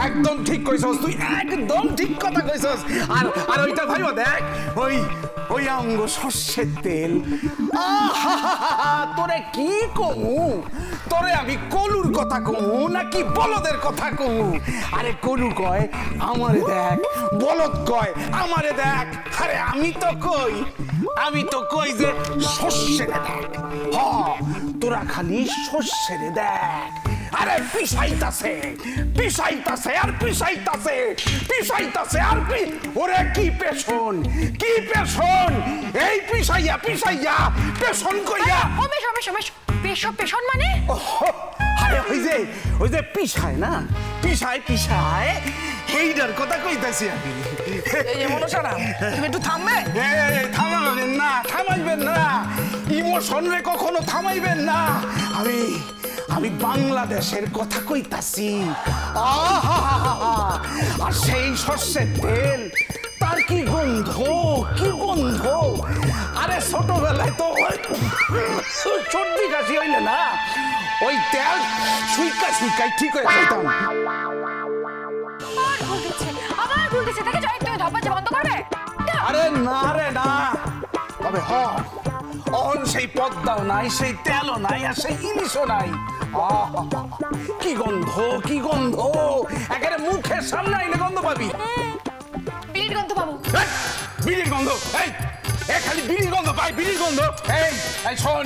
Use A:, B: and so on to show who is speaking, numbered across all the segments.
A: একদম ঠিক কইছস তুই, একদম ঠিক কথা কইছস। আর আর ওইটা ভাইবা দেখ, ওই ওই অঙ্গ সর্ষের তেল। তোরে কি কমু, তোরে আমি কলুর কথা কমু নাকি বলদের কথা কমু? আরে কলু কয় আমারে দেখ, বলদ কয় আমারে দেখ, আরে আমি তো কই যে সর্ষেরে দেখ। হ, তোরা খালি সর্ষেরে দেখ। আরে পিছাইতাছে আর পিছাইতাছে আর ওরে কি পেছন, এই পিছাইয়া পেছন কইয়া।
B: পেছন মানে?
A: আরে ওই যে পিছায় না, পিছায় এইটার কথা কইতাছি আমি।
B: এই যে মনসারা, তুমি একটু থামবে?
A: থামাইবেন না, ইমোশন রে কখনো থামাইবেন না। আমি বাংলাদেশের কথা কইতাছি। আর সেই সর্ষের তেল, তার কি গন্ধ। আরে ছোটবেলায় তো সর্দি কাশি হইলে না ওই তেল সুইকাই ঠিক হয়ে যেতাম।
B: আবার ভুলতেছে, তাকে জয় তুমি ধপাচ্ছে বন্ধ করবে?
A: আরে না রে না, তবে অন সেই পদ্মাও নাই, সেই তেলও নাই, আর সেই ইলিশও নাই। কি গন্ধ, একেবারে মুখের সামনে আইলে গন্ধ পাবি।
B: বিড়ির গন্ধ পাবো।
A: বিড়ির গন্ধ? এই খালি বিড়ির গন্ধ পাই, বিড়ির গন্ধ। এই শোন,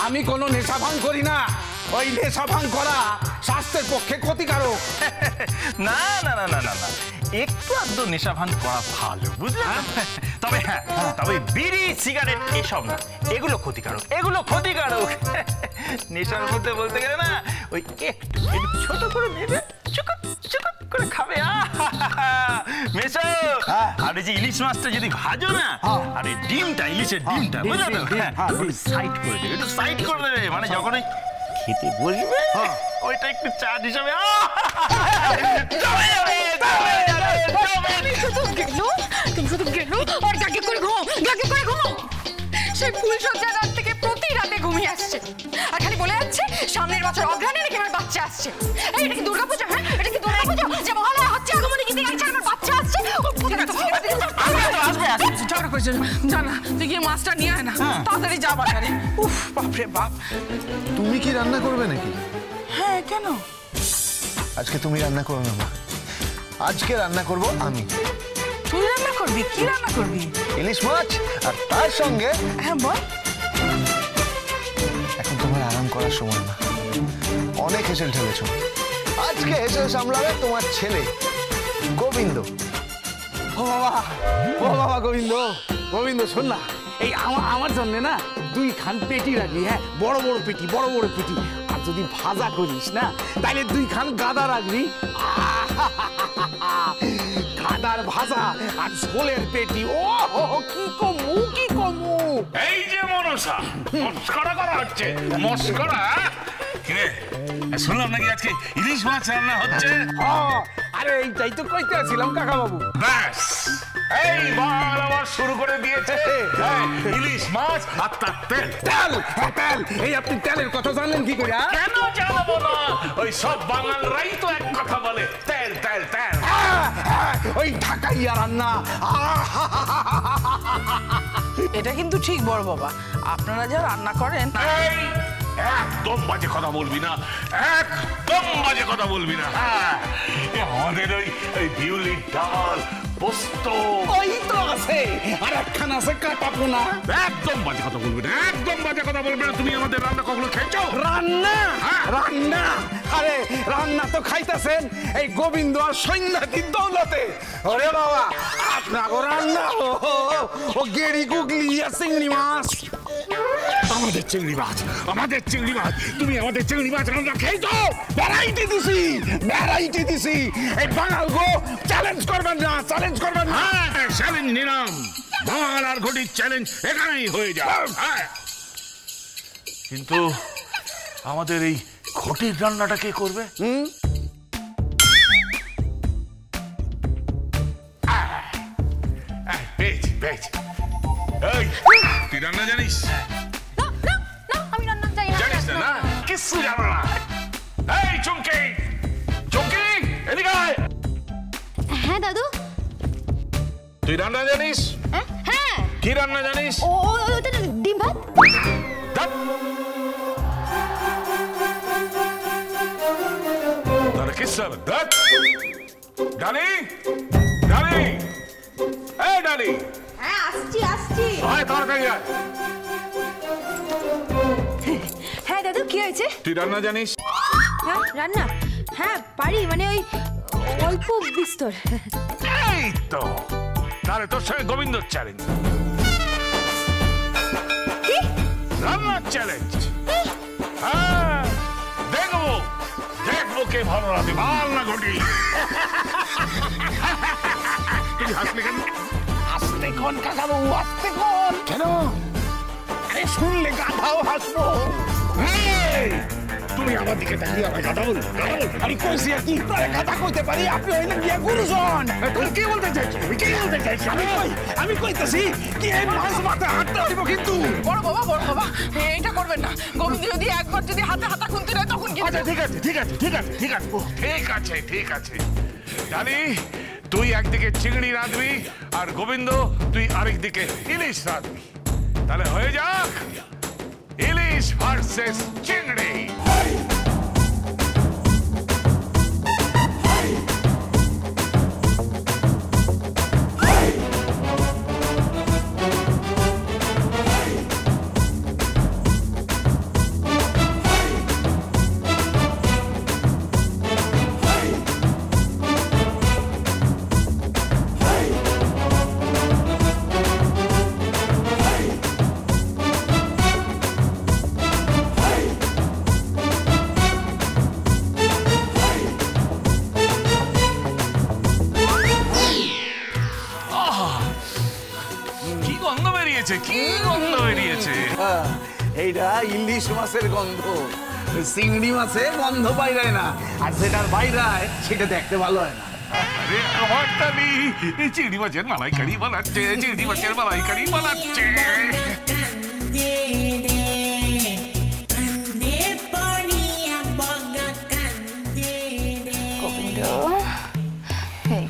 A: আমি কোনো নেশা ভাঙ করি না। ওই নেশা ভাঙ করা স্বাস্থ্যের পক্ষে ক্ষতিকারক।
C: না, একটু আধটু নেশা ভান করা ভালো, বুঝলেন? তবে বিড়ি সিগারেট এসব না, এগুলো ক্ষতিকারক। নেশার মধ্যে বলতে গেলে না, ওই একটু ছোট করে নেবে, চুকুট করে খাবে। মেশো, আর এই যে ইলিশ মাছটা যদি ভাজো না, আর এই ডিমটা, ইলিশের ডিমটা, বুঝলে তো, সাইড করে দেবে, একটু সাইড করে দেবে, মানে যখন ওই খেতে বসবে ওইটা একটু চাট হিসাবে
B: সেই ফুল সজ্জার রাত থেকে প্রতি রাতে ঘুমিয়ে আসছে, আর খালি বলে যাচ্ছে সামনের বছর অগ্রহায়ণে নাকি আমার বাচ্চা আসছে। এটা কি দুর্গাপূজা? হ্যাঁ, এটা কি দুর্গাপূজা যে মহালয়া হচ্ছে, আগমনী গীতে গাইছে আমার বাচ্চা আসছে? ঝগড়া করছে, জানা তুই গিয়ে মাছটা নিয়ে আয় না, তাড়াতাড়ি যা বাজারে। উফ, বাপরে বাপ।
D: তুমি কি রান্না করবে নাকি?
B: হ্যাঁ, কেন?
D: আজকে তুমি রান্না করো না, আজকে রান্না করব আমি।
B: তুই রান্না করবি? কি রান্না করবি?
D: ইলিশ মাছ, আর তার সঙ্গে।
B: হ্যাঁ বল।
D: এখন তোমার আরাম করার সময় না, অনেক হেসেল ঠেলেছ। আজকে হেসেল সামলাবে তোমার ছেলে গোবিন্দ।
A: ও বাবা গোবিন্দ শোন না, এই আমার জন্য না 2 খান পেটি রাখবি। হ্যাঁ, বড় পেটি। আর যদি ভাজা করিস না, তাহলে 2 খান গাদা রাখবি। গাদার ভাজা আর ঝোলের পেটি। ও কি কমু।
C: এই যে মনসা, মস্করা করা হচ্ছে, মস্করা। কিরে, শুনলাম নাকি আজকে ইলিশ মাছ রান্না হচ্ছে?
A: আরে এইটাই তো কইতে আসছিলাম কাকা বাবু।
C: ব্যাস, এইবার আবার শুরু করে দিয়েছে ইলিশ মাছ আর তার তেল।
A: এই আপনি তেলের কথা জানলেন কি করে?
C: কেন জানাবো না, ওই সব বাঙালরাই তো এক কথা বলে, তেল।
A: ওই ঢাকাইয়া রান্না।
B: এটা কিন্তু ঠিক বড় বাবা, আপনারা যা রান্না করেন।
C: একদম বাজে কথা বলবি না, আমাদের ওই বিউলির ডাল, পোস্ত,
A: ওই তো আছে, আর একখান আছে কাটা পোনা।
C: একদম বাজে কথা বলবি না, তুমি আমাদের রান্না কখনো খেয়েছো?
A: রান্না আরে রান্না তো খাইতেছেন এই গোবিন্দ আর সৈন্যাতির দৌলতে। ওরে বাবা, আপনাকে রান্না ও গেড়ি গুগলি আর চিংড়ি মাছ।
C: আমাদের চিংড়ি মাছ, তুমি আমাদের চিংড়ি মাছ রান্না খেয়েছো?
A: ভ্যারাইটি দিছি। এই বাঙাল গো চ্যালেঞ্জ করবেন না।
C: চ্যালেঞ্জ নিলাম, বাঙাল আর ঘটির চ্যালেঞ্জ এখানেই হয়ে যায়। কিন্তু আমাদের এই ঘটির রান্নাটা কে করবে? পেয়েছি। এই, তুই রান্না জানিস?
B: আমি রান্না
C: জানিস না? কিচ্ছু জানো না। এই চুমকি, এদিকে আয়।
E: হ্যাঁ দাদু।
F: তুই রান্না জানিস?
E: হ্যাঁ।
F: কি রান্না জানিস?
E: ওটা ডিম ভাত।
F: তাহলে কিস ডালি ডালি, এই ডালি।
E: হ্যাঁ আসছি।
F: আয় তাড়াতাড়ি আয়।
E: হ্যাঁ দাদু কি হয়েছে?
F: তুই রান্না জানিস?
E: হ্যাঁ রান্না, হ্যাঁ পারি, মানে ওই অল্প বিস্তর।
F: এই তো, তাহলে তোর সঙ্গে গোবিন্দর চ্যালেঞ্জ।
E: কি
F: রান্নার চ্যালেঞ্জ? হ্যাঁ, দেখবো কে ভালো রাঁধে। মাল না ঘটি। তুই হাসলি কেন?
A: আস্তে কোন কাকাবাবু, আস্তে কোন। কেন? আরে শুনলে গাধাও হাসবো।
F: তুমি আমার দিকে তাকিয়ে আমার কথা বল।
A: আমি কইছি কি তোরে কথা কইতে পারি? আপনি হইলেন গিয়া গুরুজন।
F: তুই কি বলতে চাইছিস?
A: আমি কইতেছি কি এই মাছ মাথা হাঁটতে হইব কিন্তু।
B: বড় বাবা এটা করবেন না। গোবিন্দ যদি একবার যদি হাতে হাতা খুনতে নেয় তখন কি?
F: আচ্ছা ঠিক আছে। ডালি, তুই একদিকে চিংড়ি রাঁধবি আর গোবিন্দ তুই আরেকদিকে ইলিশ রাঁধবি। তাহলে হয়ে যাক ইলিশ ভার্সেস চিংড়ি।
A: এইটা ইলিশ মাছের গন্ধ, চিংড়ি মাছের গন্ধ বাইরায় না, আর যেটার বাইরায় সেটা দেখতে ভালো হয় না।
F: আরে আমার ডালি, চিংড়ি মাছের মালাইকারি বানাচ্ছে।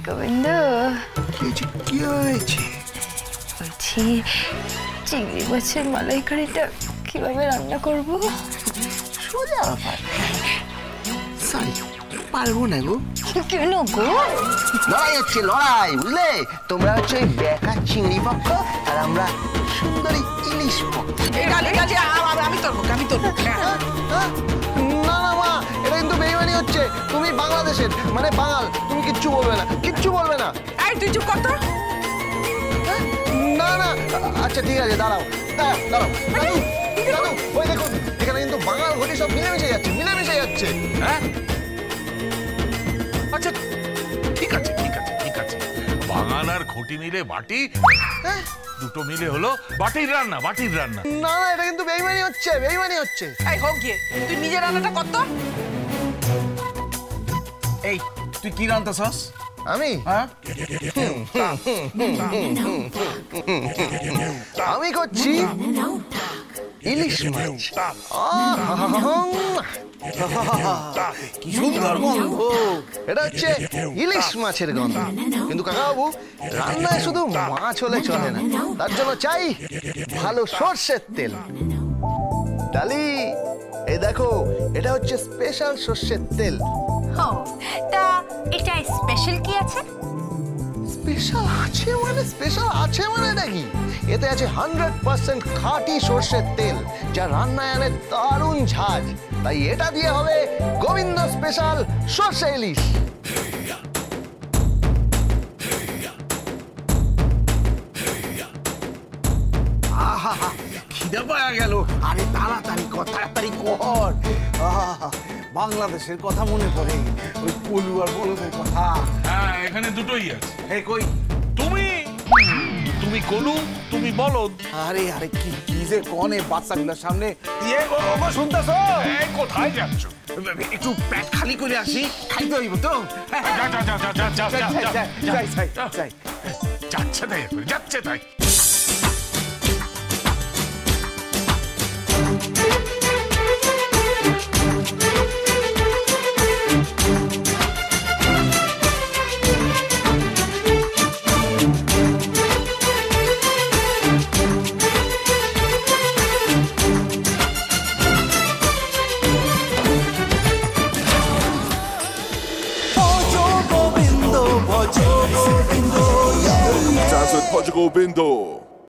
B: গোবিন্দ
D: কি হয়েছে?
B: বলছি চিংড়ি মাছের মালাইকারিটা কিভাবে রান্না করবো?
D: সোজা ব্যাপার। সরি, পারবো না গো।
B: কেন গো?
D: লড়াই হচ্ছে, লড়াই, বুঝলে? তোমরা হচ্ছে ওই বেকার চিংড়ি পক্ষ আর আমরা সুন্দরী ইলিশ পক্ষ।
B: আমি তোর
D: না মা, এটা কিন্তু বেইমানি হচ্ছে। তুমি বাংলাদেশের মানে বাঙাল, তুমি কিচ্ছু বলবে না।
B: এই তুই চুপ কর তো।
D: না আচ্ছা ঠিক আছে, দাঁড়াও। দাদু, ওই দেখুন, এখানে কিন্তু বাঙাল ঘটি সব মিলেমিশে যাচ্ছে।
F: হ্যাঁ, আচ্ছা ঠিক আছে। বাঙাল আর ঘটি মিলে বাটি, দুটো মিলে হলো বাটির রান্না।
D: না এটা কিন্তু বেইমানি হচ্ছে।
B: এই হোক গিয়ে, তুই নিজের রান্নাটা কর তো।
A: এই তুই কি রান্তাছস?
D: আমি করছি ইলিশ মাছ।
A: কি সুন্দর গন্ধ।
D: এটা হচ্ছে ইলিশ মাছের গন্ধ। কিন্তু কাকাবাবু, রান্নায় শুধু মাছ হলে চলে না, তার জন্য চাই ভালো সর্ষের তেল। ডালি, এই দেখো, এটা হচ্ছে স্পেশাল সর্ষের তেল।
E: তা এটা স্পেশাল কি আছে?
D: স্পেশাল আছে মানে নাকি? এতে আছে 100% খাঁটি সর্ষের তেল, যা রান্নায় আনে দারুণ ঝাঁজ। তাই এটা দিয়ে হবে গোবিন্দ স্পেশাল সর্ষে ইলিশ।
A: খিদে পাওয়া গেল। আরে তাড়াতাড়ি কর। বাংলাদেশের কথা মনে পড়ে, ওই কলু আর বলদের কথা।
F: হ্যাঁ, এখানে দুটোই আছে।
A: হে কই
F: তুমি কলু, তুমি বলদ।
A: আরে কি যে কনে বাচ্চাগুলোর সামনে দিয়ে শুনতেছ?
F: কোথায় যাচ্ছ?
A: একটু পেট খালি করে আসি, খাইতে হইব তো।
F: যাচ্ছে তাই।
G: versus Bhaja Govindo.